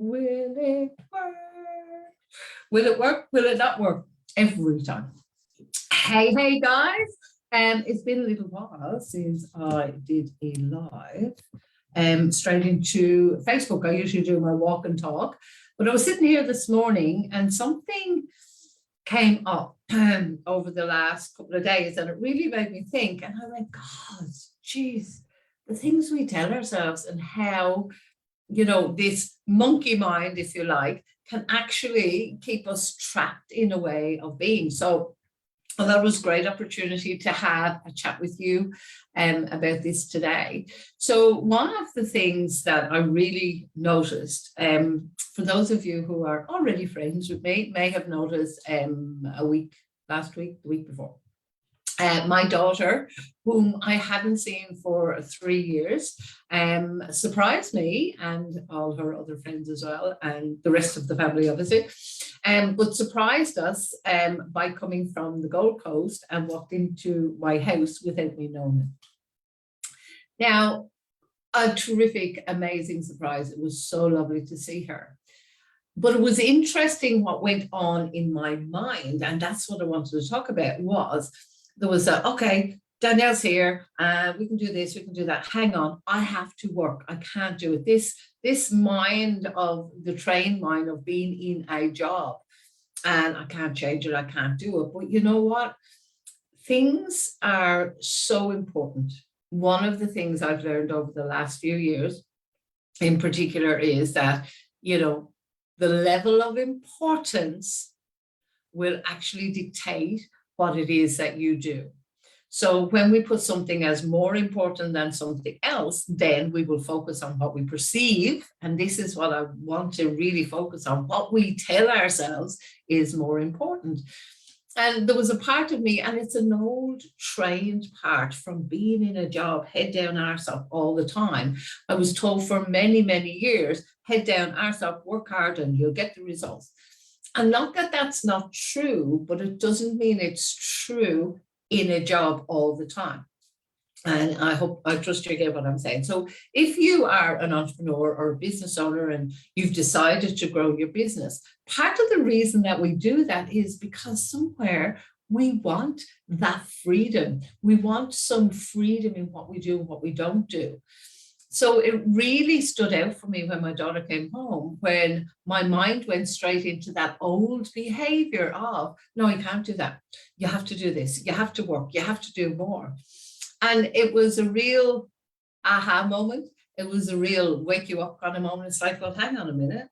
Will it work? Will it work? Will it not work? Every time. Hey guys. It's been a little while since I did a live straight into Facebook. I usually do my walk and talk, but I was sitting here this morning and something came up over the last couple of days and it really made me think, and I went, God, geez, the things we tell ourselves and how, you know, this monkey mind, if you like, can actually keep us trapped in a way of being. So well, that was a great opportunity to have a chat with you about this today. So one of the things that I really noticed, for those of you who are already friends with me, may have noticed last week, the week before, my daughter, whom I hadn't seen for 3 years, surprised me and all her other friends as well, and the rest of the family, obviously, but surprised us by coming from the Gold Coast and walked into my house without me knowing it. Now, a terrific, amazing surprise. It was so lovely to see her. But it was interesting what went on in my mind, and that's what I wanted to talk about. There was okay, Danielle's here, we can do this, we can do that. Hang on, I have to work, I can't do it. This mind of the trained mind of being in a job, and I can't change it, I can't do it. But you know what? Things are so important. One of the things I've learned over the last few years in particular is that, you know, the level of importance will actually dictate what it is that you do. So when we put something as more important than something else, then we will focus on what we perceive. And this is what I want to really focus on. What we tell ourselves is more important. And there was a part of me, and it's an old trained part from being in a job, head down, arse up all the time. I was told for many, many years, head down, arse up, work hard, and you'll get the results. And not that that's not true, but it doesn't mean it's true in a job all the time. And I trust you get what I'm saying. So if you are an entrepreneur or a business owner and you've decided to grow your business, part of the reason that we do that is because somewhere we want that freedom. We want some freedom in what we do and what we don't do. So it really stood out for me when my daughter came home, when my mind went straight into that old behavior of, no, you can't do that. You have to do this. You have to work. You have to do more. And it was a real aha moment. It was a real wake you up kind of moment. It's like, well, hang on a minute.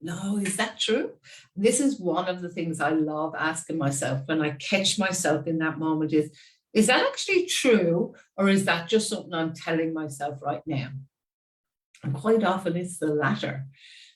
No, is that true? This is one of the things I love asking myself when I catch myself in that moment is that actually true, or is that just something I'm telling myself right now? And quite often it's the latter.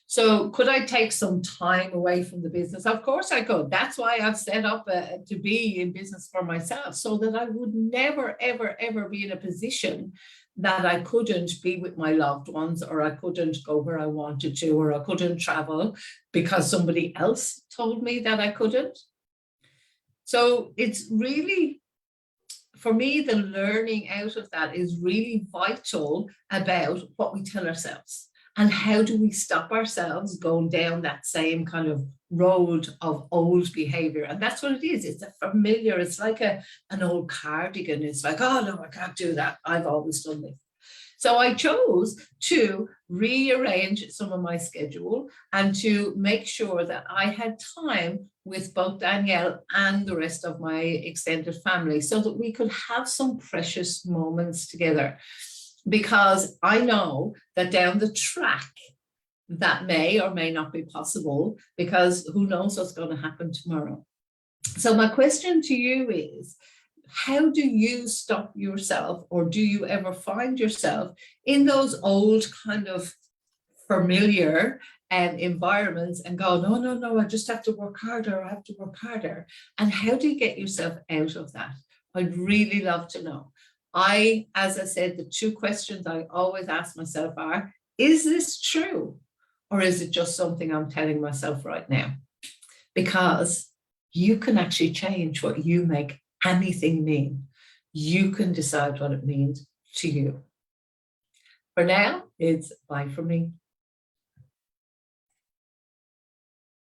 So could I take some time away from the business? Of course I could. That's why I've set up to be in business for myself, so that I would never, ever, ever be in a position that I couldn't be with my loved ones, or I couldn't go where I wanted to, or I couldn't travel because somebody else told me that I couldn't. So it's really, for me, the learning out of that is really vital about what we tell ourselves and how do we stop ourselves going down that same kind of road of old behavior. And that's what it is. It's a familiar, it's like an old cardigan. It's like, oh no, I can't do that. I've always done this. So I chose to rearrange some of my schedule and to make sure that I had time with both Danielle and the rest of my extended family so that we could have some precious moments together. Because I know that down the track, that may or may not be possible, because who knows what's going to happen tomorrow. So my question to you is, how do you stop yourself, or do you ever find yourself in those old kind of familiar environments and go, no, I just have to work harder, I have to work harder. And how do you get yourself out of that? I'd really love to know. As I said, the two questions I always ask myself are, is this true? Or is it just something I'm telling myself right now? Because you can actually change what you make anything mean. You can decide what it means to you. For now, it's bye from me.